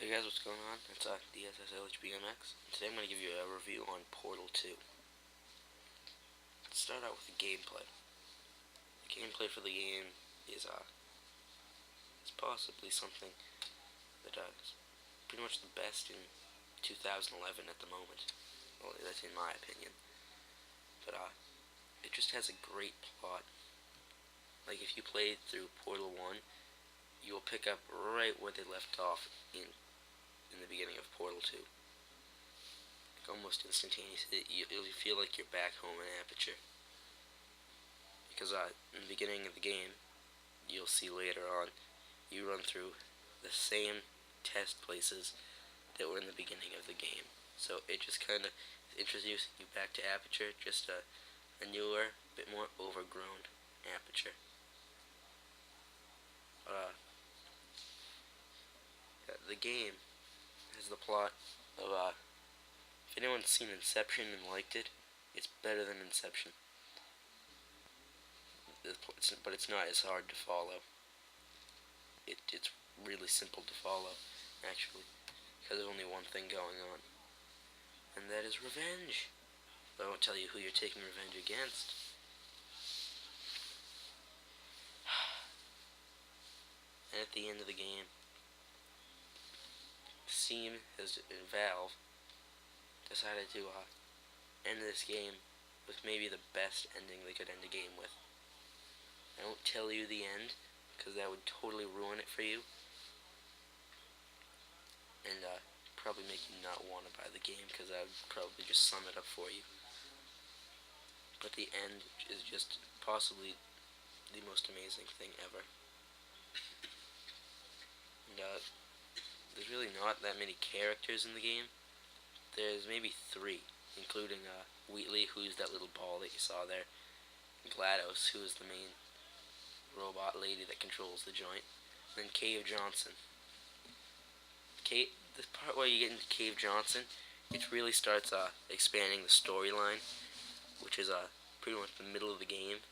Hey guys, what's going on? It's DSSLHBMX, and today I'm going to give you a review on Portal 2. Let's start out with the gameplay. The gameplay for the game is possibly something that is pretty much the best in 2011 at the moment. Well, that's in my opinion. But it just has a great plot. Like if you play through Portal 1, you'll pick up right where they left off in the beginning of Portal 2. Almost instantaneously, you'll feel like you're back home in Aperture. Because in the beginning of the game, you'll see later on, you run through the same test places that were in the beginning of the game. So it just kind of introduces you back to Aperture, just a newer, bit more overgrown Aperture. The game has the plot of, if anyone's seen Inception and liked it, it's better than Inception. But it's not as hard to follow. It's really simple to follow, actually, because there's only one thing going on, and that is revenge. But I won't tell you who you're taking revenge against. And at the end of the game, Valve decided to end this game with maybe the best ending they could end a game with. I won't tell you the end, because that would totally ruin it for you, and probably make you not want to buy the game, because I would probably just sum it up for you. But the end is just possibly the most amazing thing ever. And there's really not that many characters in the game. There's maybe 3, including Wheatley, who's that little ball that you saw there, and GLaDOS, who is the main robot lady that controls the joint, and then Cave Johnson. The part where you get into Cave Johnson, it really starts expanding the storyline, which is pretty much the middle of the game.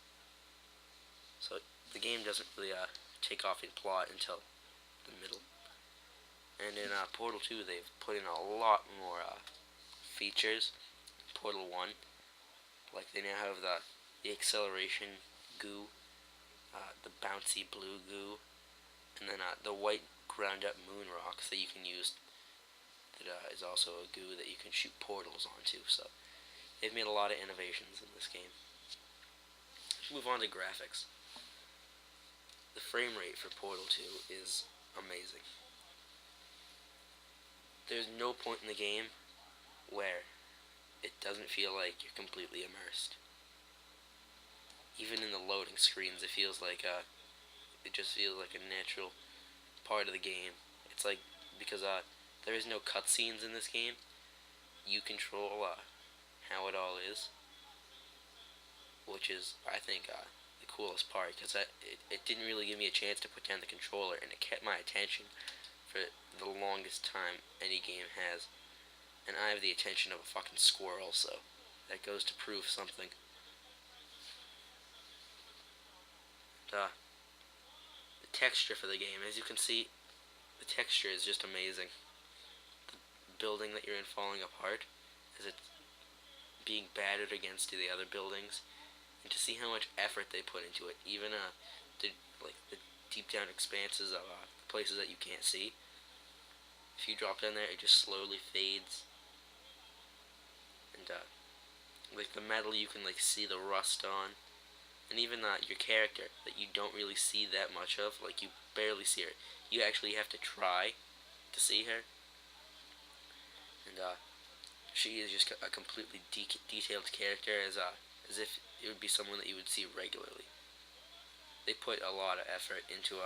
So the game doesn't really take off in plot until the middle. And in Portal 2, they've put in a lot more features. Portal 1, like they now have the acceleration goo, the bouncy blue goo, and then the white ground up moon rocks that you can use. That is also a goo that you can shoot portals onto. So they've made a lot of innovations in this game. Let's move on to graphics. The frame rate for Portal 2 is amazing. There's no point in the game where it doesn't feel like you're completely immersed. Even in the loading screens, it just feels like a natural part of the game. It's like, because there is no cutscenes in this game, you control how it all is, which is, I think, the coolest part, because it didn't really give me a chance to put down the controller, and it kept my attention for the longest time any game has. And I have the attention of a fucking squirrel, so that goes to prove something. The texture for the game, as you can see, the texture is just amazing. The building that you're in falling apart, as it's being battered against the other buildings, and to see how much effort they put into it. Even the deep down expanses of places that you can't see. If you drop down there, it just slowly fades. And like the metal, you can see the rust on, and even your character that you don't really see that much of, you barely see her. You actually have to try to see her, and she is just a completely detailed character, as if it would be someone that you would see regularly. They put a lot of effort into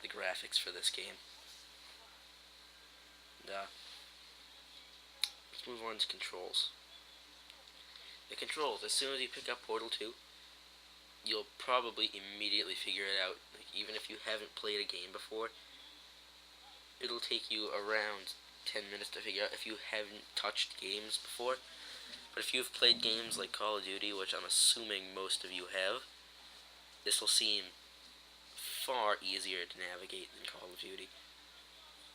the graphics for this game. And let's move on to controls. The controls, as soon as you pick up Portal 2, you'll probably immediately figure it out. Even if you haven't played a game before, it'll take you around 10 minutes to figure out if you haven't touched games before. But if you've played games like Call of Duty, which I'm assuming most of you have, this will seem far easier to navigate than Call of Duty.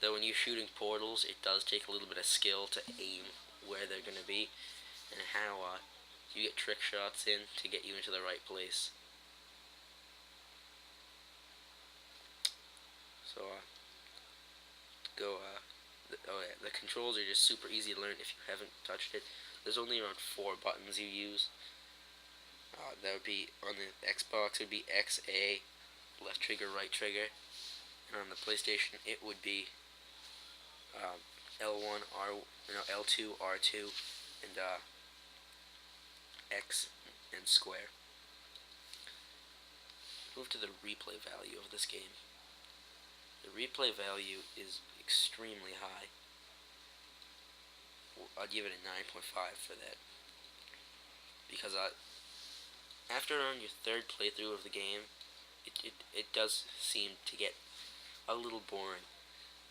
Though when you're shooting portals, it does take a little bit of skill to aim where they're going to be, and how you get trick shots in to get you into the right place. So, the controls are just super easy to learn if you haven't touched it. There's only around 4 buttons you use. That would be, on the Xbox, it would be X, A, left trigger, right trigger. And on the PlayStation, it would be L1, L2, R2, and X and square. Move to the replay value of this game. The replay value is extremely high. I'd give it a 9.5 for that. Because after around your third playthrough of the game, it does seem to get a little boring.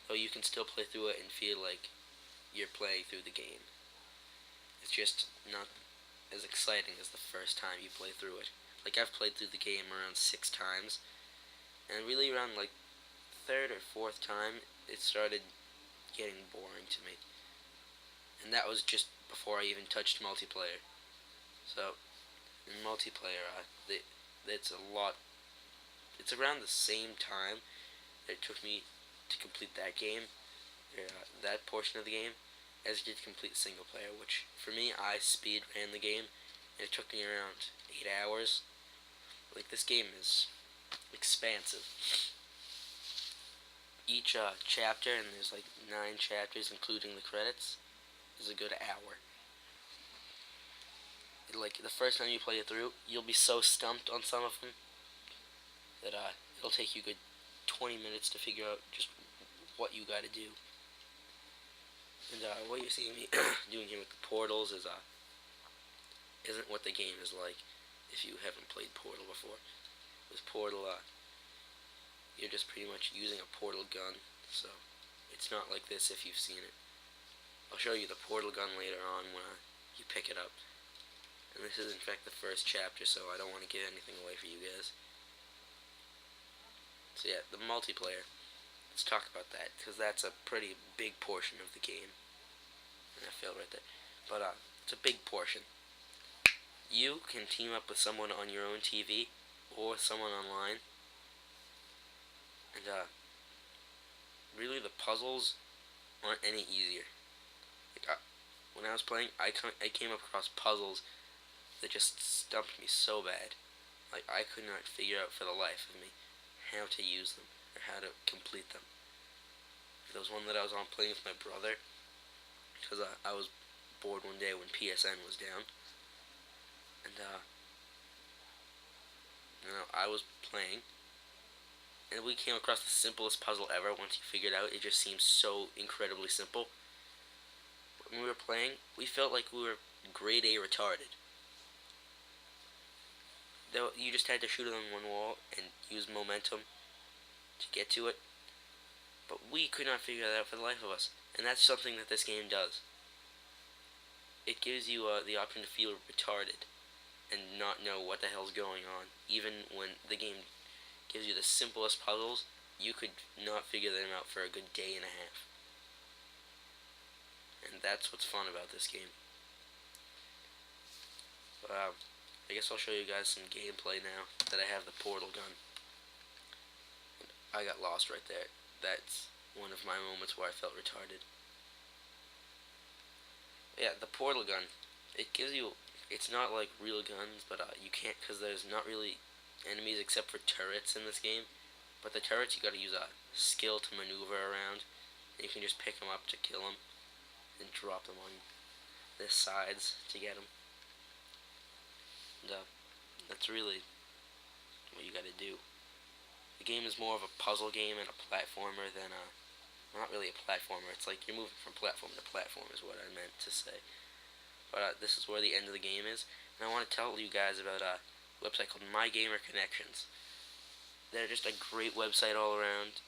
Though you can still play through it and feel like you're playing through the game. It's just not as exciting as the first time you play through it. Like, I've played through the game around 6 times, and really around like third or fourth time, it started getting boring to me. And that was just before I even touched multiplayer. So, in multiplayer, it's around the same time that it took me to complete that game, that portion of the game, as it did complete single player, which, for me, I speed ran the game, and it took me around 8 hours. Like, this game is expansive. Each chapter, and there's like 9 chapters including the credits, is a good hour. Like, the first time you play it through, you'll be so stumped on some of them that it'll take you a good 20 minutes to figure out just what you gotta do. And what you're seeing me doing here with the portals isn't what the game is like if you haven't played Portal before. With Portal, you're just pretty much using a portal gun, so it's not like this if you've seen it. I'll show you the portal gun later on when you pick it up. And this is in fact the first chapter, so I don't want to give anything away for you guys. So yeah, the multiplayer. Let's talk about that, because that's a pretty big portion of the game. And I failed right there. But it's a big portion. You can team up with someone on your own TV, or someone online. And really the puzzles aren't any easier. Like, when I was playing, I came across puzzles that just stumped me so bad. Like, I could not figure out for the life of me how to use them, or how to complete them. There was one that I was on playing with my brother, because I was bored one day when PSN was down, and I was playing, and we came across the simplest puzzle ever. Once you figured it out, it just seems so incredibly simple. But when we were playing, we felt like we were grade A retarded. You just had to shoot it on one wall and use momentum to get to it. But we could not figure that out for the life of us. And that's something that this game does. It gives you the option to feel retarded and not know what the hell's going on. Even when the game gives you the simplest puzzles, you could not figure them out for a good day and a half. And that's what's fun about this game. I guess I'll show you guys some gameplay now that I have the portal gun. I got lost right there. That's one of my moments where I felt retarded. Yeah, the portal gun, it gives you, it's not like real guns, but you can't, because there's not really enemies except for turrets in this game. But the turrets, you gotta use a skill to maneuver around, and you can just pick them up to kill them, and drop them on the sides to get them. And that's really what you gotta do. The game is more of a puzzle game and a platformer than not really a platformer. It's like you're moving from platform to platform is what I meant to say. But this is where the end of the game is. And I want to tell you guys about a website called My Gamer Connections. They're just a great website all around.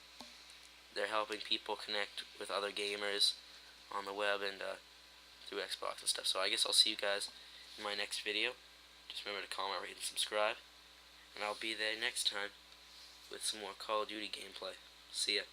They're helping people connect with other gamers on the web and through Xbox and stuff. So I guess I'll see you guys in my next video. Just remember to comment, rate, and subscribe. And I'll be there next time with some more Call of Duty gameplay. See ya.